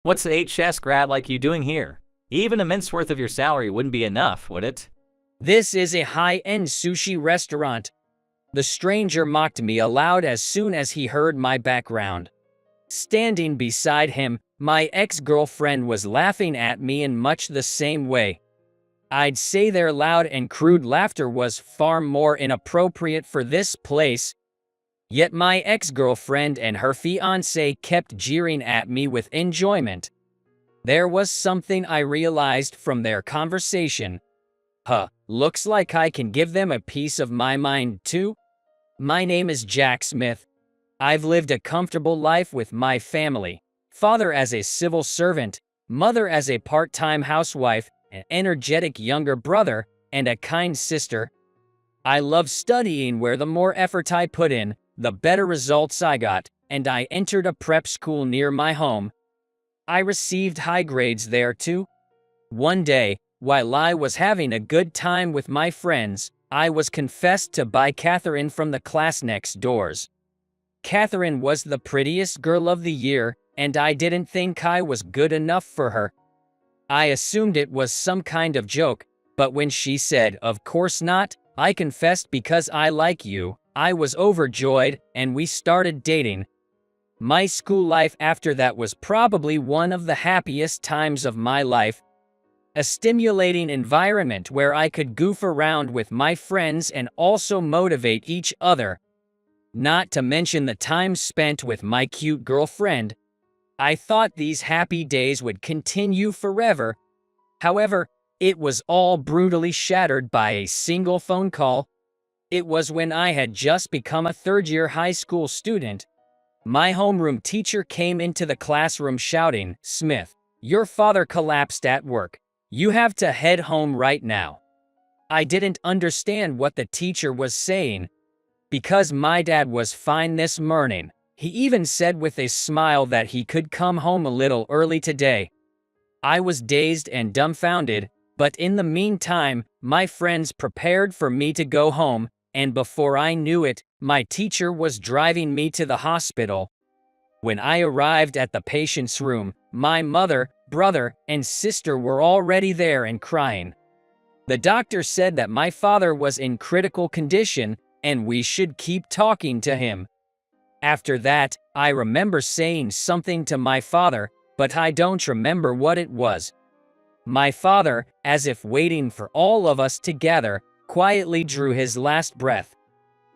What's the HS grad like you doing here? Even a month's worth of your salary wouldn't be enough, would it? This is a high-end sushi restaurant. The stranger mocked me aloud as soon as he heard my background. Standing beside him, my ex-girlfriend was laughing at me in much the same way. I'd say their loud and crude laughter was far more inappropriate for this place. Yet my ex-girlfriend and her fiance kept jeering at me with enjoyment. There was something I realized from their conversation. Looks like I can give them a piece of my mind too. My name is Jack Smith. I've lived a comfortable life with my family. Father as a civil servant, mother as a part-time housewife, an energetic younger brother, and a kind sister. I love studying where the more effort I put in, the better results I got, and I entered a prep school near my home. I received high grades there too. One day, while I was having a good time with my friends, I was confessed to by Catherine from the class next doors. Catherine was the prettiest girl of the year, and I didn't think I was good enough for her. I assumed it was some kind of joke, but when she said, "Of course not, I confessed because I like you," I was overjoyed, and we started dating. My school life after that was probably one of the happiest times of my life. A stimulating environment where I could goof around with my friends and also motivate each other. Not to mention the time spent with my cute girlfriend. I thought these happy days would continue forever. However, it was all brutally shattered by a single phone call. It was when I had just become a third-year high school student. My homeroom teacher came into the classroom shouting, "Smith, your father collapsed at work. You have to head home right now." I didn't understand what the teacher was saying. Because my dad was fine this morning, he even said with a smile that he could come home a little early today. I was dazed and dumbfounded, but in the meantime, my friends prepared for me to go home, and before I knew it, my teacher was driving me to the hospital. When I arrived at the patient's room, my mother, brother, and sister were already there and crying. The doctor said that my father was in critical condition, and we should keep talking to him. After that, I remember saying something to my father, but I don't remember what it was. My father, as if waiting for all of us to gather, quietly drew his last breath.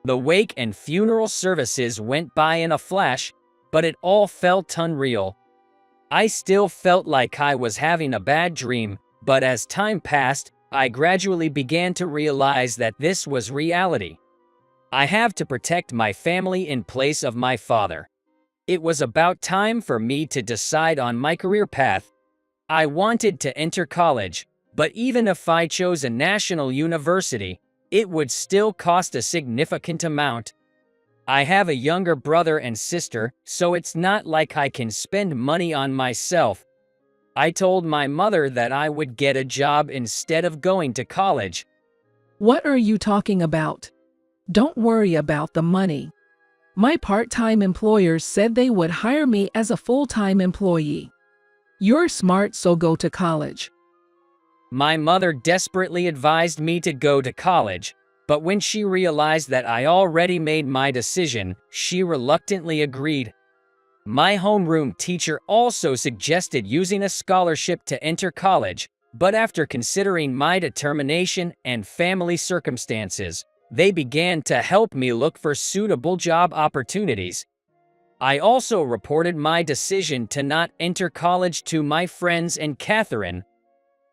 The wake and funeral services went by in a flash, but it all felt unreal. I still felt like I was having a bad dream, but as time passed, I gradually began to realize that this was reality. I have to protect my family in place of my father. It was about time for me to decide on my career path. I wanted to enter college, but even if I chose a national university, it would still cost a significant amount. I have a younger brother and sister, so it's not like I can spend money on myself. I told my mother that I would get a job instead of going to college. What are you talking about? Don't worry about the money. My part-time employers said they would hire me as a full-time employee. You're smart, so go to college. My mother desperately advised me to go to college, but when she realized that I already made my decision, she reluctantly agreed. My homeroom teacher also suggested using a scholarship to enter college, but after considering my determination and family circumstances, they began to help me look for suitable job opportunities. I also reported my decision to not enter college to my friends and Catherine.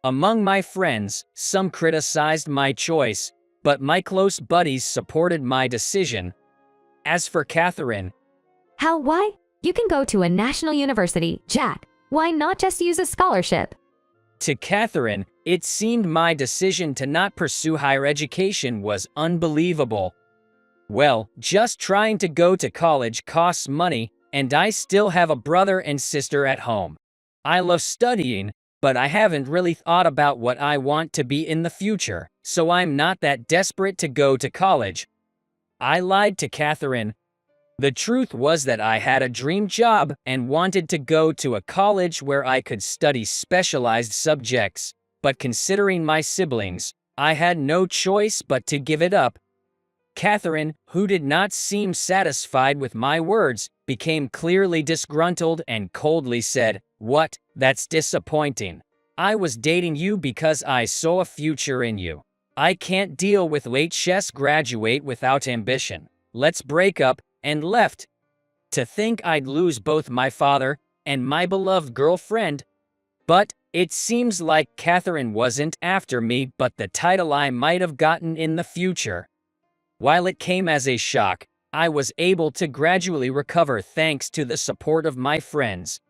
Among my friends, some criticized my choice, but my close buddies supported my decision. As for Catherine, Why? You can go to a national university, Jack. Why not just use a scholarship? to Catherine, it seemed my decision to not pursue higher education was unbelievable. Well, just trying to go to college costs money, and I still have a brother and sister at home. I love studying, but I haven't really thought about what I want to be in the future, so I'm not that desperate to go to college. I lied to Catherine. The truth was that I had a dream job and wanted to go to a college where I could study specialized subjects, but considering my siblings, I had no choice but to give it up. Catherine, who did not seem satisfied with my words, became clearly disgruntled and coldly said, "What? That's disappointing. I was dating you because I saw a future in you. I can't deal with late chess graduate without ambition. Let's break up," and left. To think I'd lose both my father and my beloved girlfriend. But it seems like Catherine wasn't after me but the title I might have gotten in the future. While it came as a shock, I was able to gradually recover thanks to the support of my friends.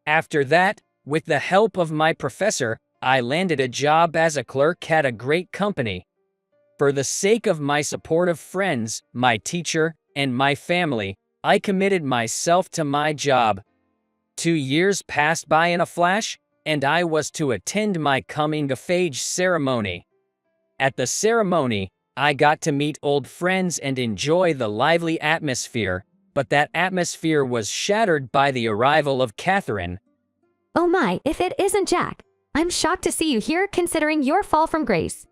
After that, with the help of my professor, I landed a job as a clerk at a great company. For the sake of my supportive friends, my teacher, and my family, I committed myself to my job. 2 years passed by in a flash, and I was to attend my coming-of-age ceremony. At the ceremony, I got to meet old friends and enjoy the lively atmosphere, but that atmosphere was shattered by the arrival of Catherine. Oh my, if it isn't Jack. I'm shocked to see you here considering your fall from grace.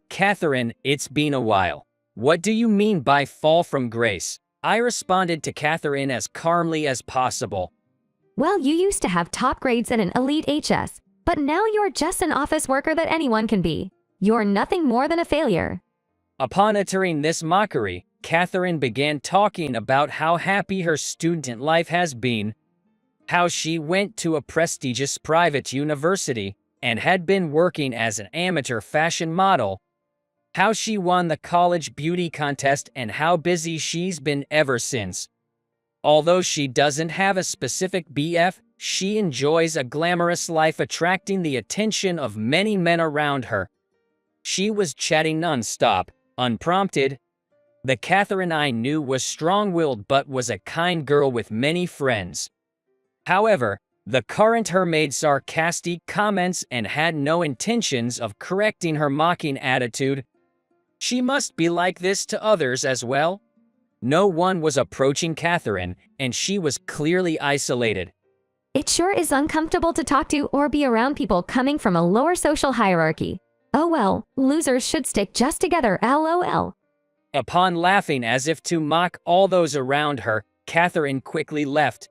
Catherine, it's been a while. What do you mean by fall from grace? I responded to Catherine as calmly as possible. Well, you used to have top grades and an elite HS, but now you're just an office worker that anyone can be. You're nothing more than a failure. Upon uttering this mockery, Catherine began talking about how happy her student life has been, how she went to a prestigious private university and had been working as an amateur fashion model, how she won the college beauty contest, and how busy she's been ever since. Although she doesn't have a specific BF, she enjoys a glamorous life attracting the attention of many men around her. She was chatting non-stop, unprompted. The Catherine I knew was strong-willed but was a kind girl with many friends. However, the current her made sarcastic comments and had no intentions of correcting her mocking attitude. She must be like this to others as well. No one was approaching Catherine, and she was clearly isolated. It sure is uncomfortable to talk to or be around people coming from a lower social hierarchy. Oh well, losers should stick just together, lol. Upon laughing as if to mock all those around her, Catherine quickly left.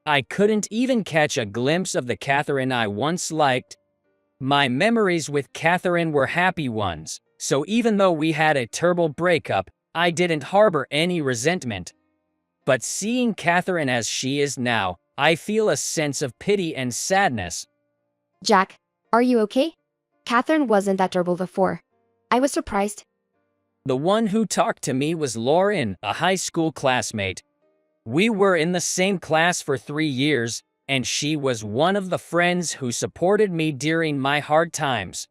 I couldn't even catch a glimpse of the Catherine I once liked. My memories with Catherine were happy ones, so even though we had a terrible breakup, I didn't harbor any resentment. But seeing Catherine as she is now, I feel a sense of pity and sadness. Jack, are you okay? Catherine wasn't that terrible before. I was surprised. The one who talked to me was Lauren, a high school classmate. We were in the same class for 3 years, and she was one of the friends who supported me during my hard times.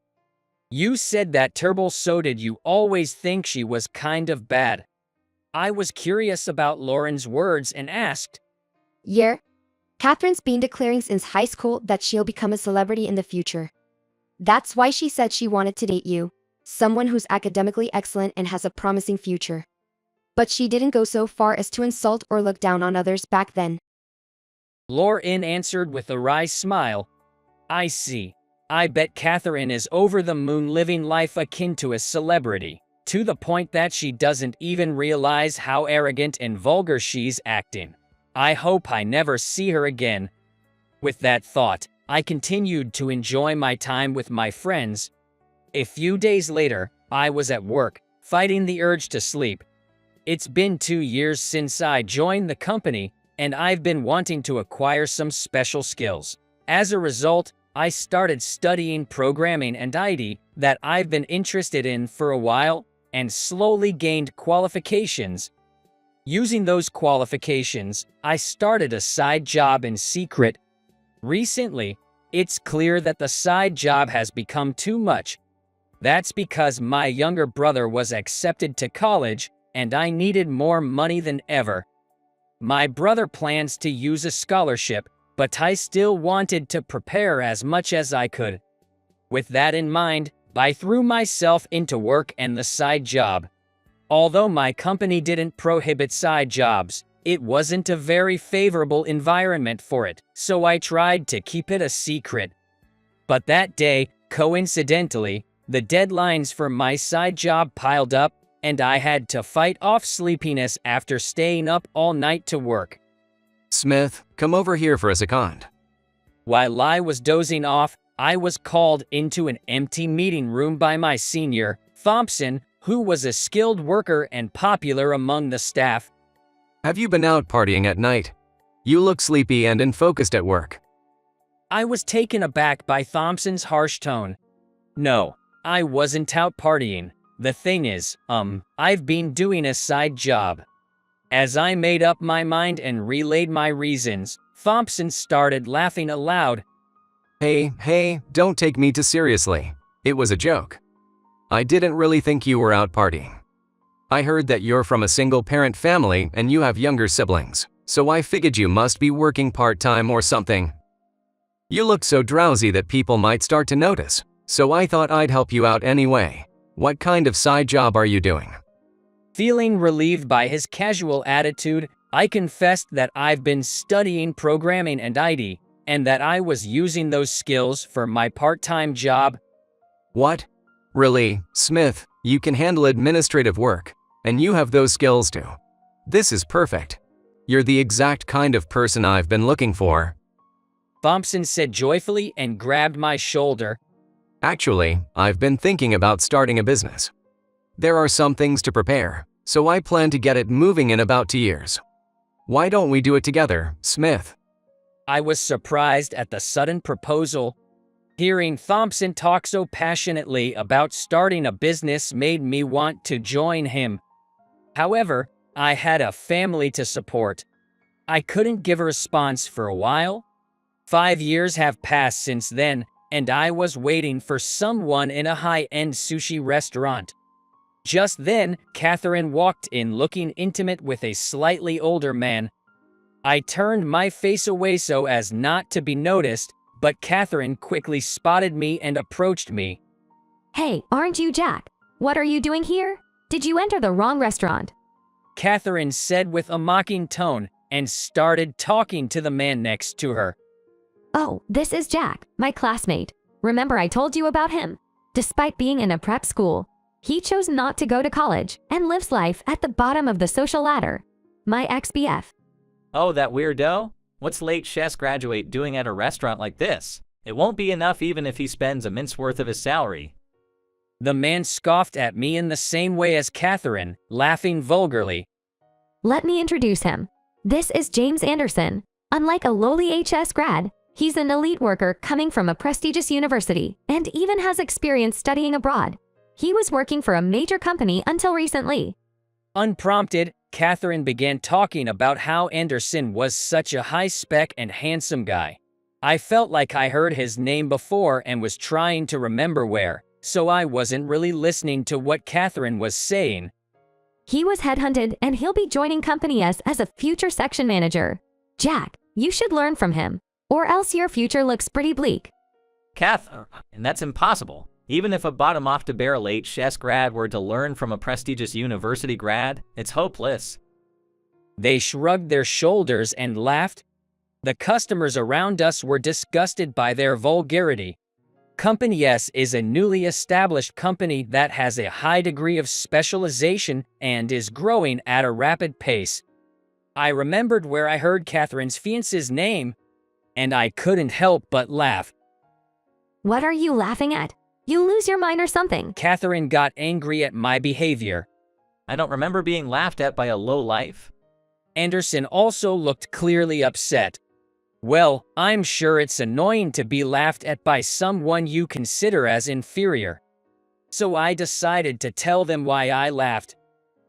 You said that terrible, so did you always think she was kind of bad? I was curious about Lauren's words and asked. Yeah. Catherine's been declaring since high school that she'll become a celebrity in the future. That's why she said she wanted to date you, someone who's academically excellent and has a promising future. But she didn't go so far as to insult or look down on others back then. Lauren answered with a wry smile. I see. I bet Catherine is over the moon living life akin to a celebrity, to the point that she doesn't even realize how arrogant and vulgar she's acting. I hope I never see her again. With that thought, I continued to enjoy my time with my friends. A few days later, I was at work, fighting the urge to sleep. It's been 2 years since I joined the company, and I've been wanting to acquire some special skills. As a result, I started studying programming and IT that I've been interested in for a while, and slowly gained qualifications. Using those qualifications, I started a side job in secret. Recently, it's clear that the side job has become too much. That's because my younger brother was accepted to college, and I needed more money than ever. My brother plans to use a scholarship, but I still wanted to prepare as much as I could. With that in mind, I threw myself into work and the side job. Although my company didn't prohibit side jobs, it wasn't a very favorable environment for it, so I tried to keep it a secret. But that day, coincidentally, the deadlines for my side job piled up, and I had to fight off sleepiness after staying up all night to work. Smith, come over here for a second. While I was dozing off, I was called into an empty meeting room by my senior, Thompson, who was a skilled worker and popular among the staff. Have you been out partying at night? You look sleepy and unfocused at work. I was taken aback by Thompson's harsh tone. No, I wasn't out partying. The thing is, I've been doing a side job. As I made up my mind and relayed my reasons, Thompson started laughing aloud. Hey, don't take me too seriously. It was a joke. I didn't really think you were out partying. I heard that you're from a single-parent family and you have younger siblings, so I figured you must be working part-time or something. You look so drowsy that people might start to notice, so I thought I'd help you out anyway. What kind of side job are you doing? Feeling relieved by his casual attitude, I confessed that I've been studying programming and IT, and that I was using those skills for my part-time job. What? Really, Smith, you can handle administrative work, and you have those skills too. This is perfect. You're the exact kind of person I've been looking for. Thompson said joyfully and grabbed my shoulder. Actually, I've been thinking about starting a business. There are some things to prepare, so I plan to get it moving in about 2 years. Why don't we do it together, Smith? I was surprised at the sudden proposal. Hearing Thompson talk so passionately about starting a business made me want to join him. However, I had a family to support. I couldn't give a response for a while. 5 years have passed since then, and I was waiting for someone in a high-end sushi restaurant. Just then, Catherine walked in looking intimate with a slightly older man. I turned my face away so as not to be noticed, but Catherine quickly spotted me and approached me. Hey, aren't you Jack? What are you doing here? Did you enter the wrong restaurant? Catherine said with a mocking tone and started talking to the man next to her. Oh, this is Jack, my classmate. Remember I told you about him? Despite being in a prep school, he chose not to go to college and lives life at the bottom of the social ladder. My ex-BF. Oh, that weirdo? What's late chess graduate doing at a restaurant like this? It won't be enough even if he spends a mint's worth of his salary. The man scoffed at me in the same way as Catherine, laughing vulgarly. Let me introduce him. This is James Anderson. Unlike a lowly HS grad, he's an elite worker coming from a prestigious university and even has experience studying abroad. He was working for a major company until recently. Unprompted, Catherine began talking about how Anderson was such a high-spec and handsome guy. I felt like I heard his name before and was trying to remember where, so I wasn't really listening to what Catherine was saying. He was headhunted and he'll be joining Company S as a future section manager. Jack, you should learn from him, or else your future looks pretty bleak. Kath, and that's impossible. Even if a bottom-off-to-barrel HS grad were to learn from a prestigious university grad, it's hopeless. They shrugged their shoulders and laughed. The customers around us were disgusted by their vulgarity. Company S is a newly established company that has a high degree of specialization and is growing at a rapid pace. I remembered where I heard Catherine's fiance's name, and I couldn't help but laugh. What are you laughing at? You lose your mind or something. Catherine got angry at my behavior. I don't remember being laughed at by a lowlife. Anderson also looked clearly upset. Well, I'm sure it's annoying to be laughed at by someone you consider as inferior. So I decided to tell them why I laughed.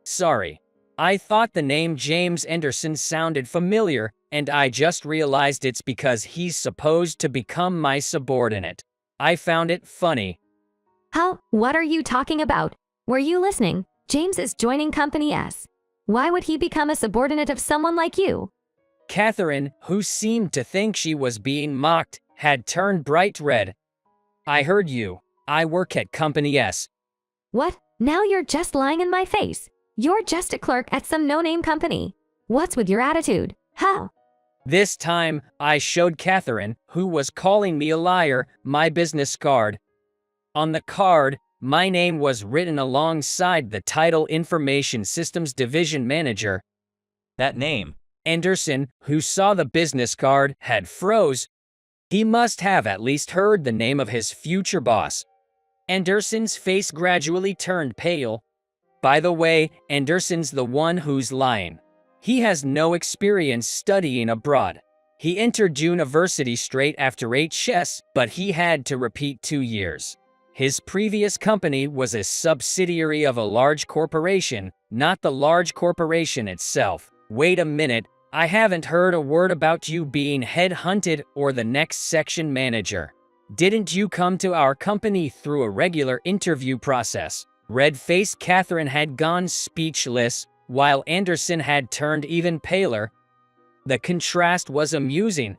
Sorry. I thought the name James Anderson sounded familiar, and I just realized it's because he's supposed to become my subordinate. I found it funny. How? What are you talking about? Were you listening? James is joining Company S. Why would he become a subordinate of someone like you? Catherine, who seemed to think she was being mocked, had turned bright red. I heard you. I work at Company S. What? Now you're just lying in my face. You're just a clerk at some no-name company. What's with your attitude? Huh? This time, I showed Catherine, who was calling me a liar, my business card. On the card, my name was written alongside the title Information Systems Division Manager. That name. Anderson, who saw the business card, had froze. He must have at least heard the name of his future boss. Anderson's face gradually turned pale. By the way, Anderson's the one who's lying. He has no experience studying abroad. He entered university straight after HS, but he had to repeat 2 years. His previous company was a subsidiary of a large corporation, not the large corporation itself. Wait a minute, I haven't heard a word about you being headhunted or the next section manager. Didn't you come to our company through a regular interview process? Red-faced Catherine had gone speechless, while Anderson had turned even paler. The contrast was amusing.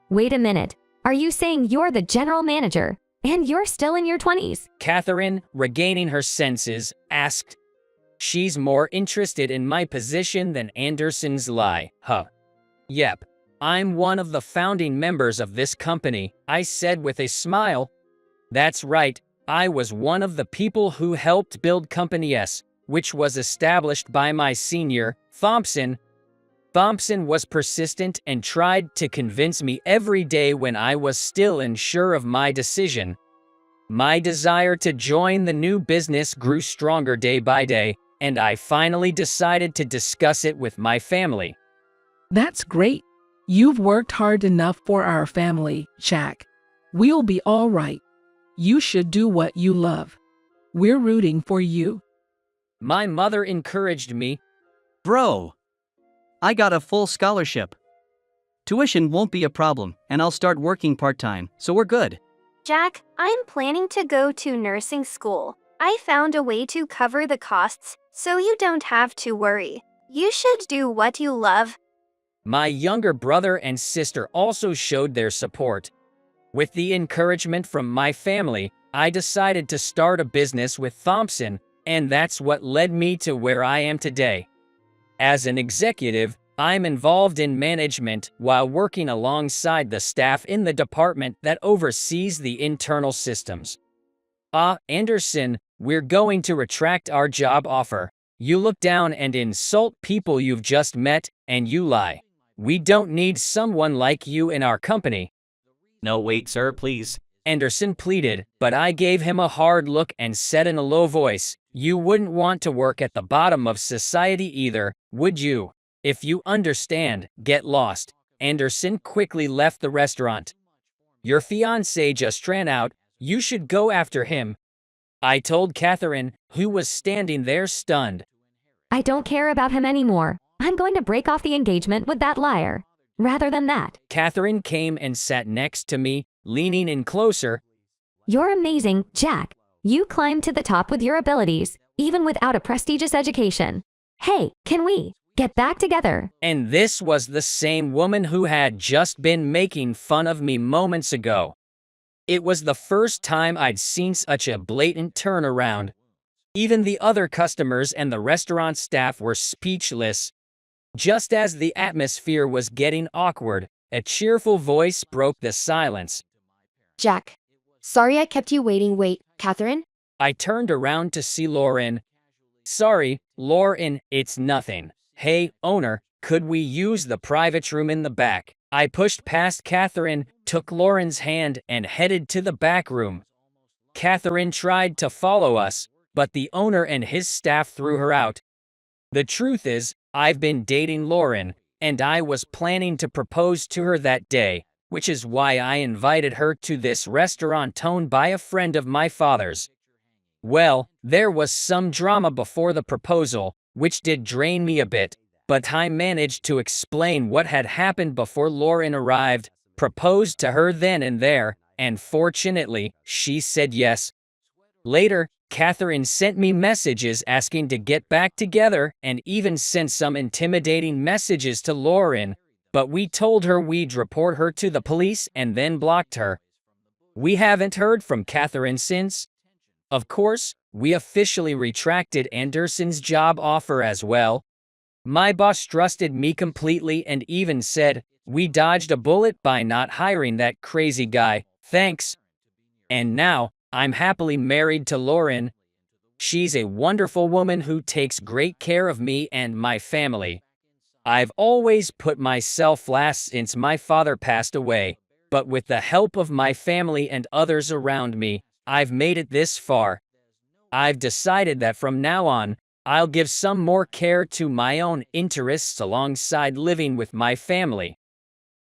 Wait a minute. Are you saying you're the general manager, and you're still in your 20s? Catherine, regaining her senses, asked. She's more interested in my position than Anderson's lie, huh? Yep. I'm one of the founding members of this company, I said with a smile. That's right. I was one of the people who helped build Company S, which was established by my senior, Thompson. Thompson was persistent and tried to convince me every day when I was still unsure of my decision. My desire to join the new business grew stronger day by day, and I finally decided to discuss it with my family. That's great. You've worked hard enough for our family, Jack. We'll be all right. You should do what you love. We're rooting for you. My mother encouraged me. Bro, I got a full scholarship. Tuition won't be a problem, and I'll start working part-time, so we're good. Jack, I'm planning to go to nursing school. I found a way to cover the costs, so you don't have to worry. You should do what you love. My younger brother and sister also showed their support. With the encouragement from my family, I decided to start a business with Thompson, and that's what led me to where I am today. As an executive, I'm involved in management while working alongside the staff in the department that oversees the internal systems. Anderson, we're going to retract our job offer. You look down and insult people you've just met, and you lie. We don't need someone like you in our company. No, wait, sir, please. Anderson pleaded, but I gave him a hard look and said in a low voice, you wouldn't want to work at the bottom of society either, would you? If you understand, get lost. Anderson quickly left the restaurant. Your fiance just ran out. You should go after him. I told Catherine, who was standing there stunned. I don't care about him anymore. I'm going to break off the engagement with that liar. Rather than that. Catherine came and sat next to me, leaning in closer. You're amazing, Jack. You climbed to the top with your abilities, even without a prestigious education. Hey, can we get back together? And this was the same woman who had just been making fun of me moments ago. It was the first time I'd seen such a blatant turnaround. Even the other customers and the restaurant staff were speechless. Just as the atmosphere was getting awkward, a cheerful voice broke the silence. Jack. Sorry I kept you waiting. Wait, Catherine? I turned around to see Lauren. Sorry, Lauren, it's nothing. Hey, owner, could we use the private room in the back? I pushed past Catherine, took Lauren's hand, and headed to the back room. Catherine tried to follow us, but the owner and his staff threw her out. The truth is, I've been dating Lauren, and I was planning to propose to her that day, which is why I invited her to this restaurant owned by a friend of my father's. Well, there was some drama before the proposal, which did drain me a bit, but I managed to explain what had happened before Lauren arrived, proposed to her then and there, and fortunately, she said yes. Later, Catherine sent me messages asking to get back together and even sent some intimidating messages to Lauren, but we told her we'd report her to the police and then blocked her. We haven't heard from Catherine since. Of course, We officially retracted Anderson's job offer as well. My boss trusted me completely and even said, "We dodged a bullet by not hiring that crazy guy, thanks." And now, I'm happily married to Lauren. She's a wonderful woman who takes great care of me and my family. I've always put myself last since my father passed away, but with the help of my family and others around me, I've made it this far. I've decided that from now on, I'll give some more care to my own interests alongside living with my family.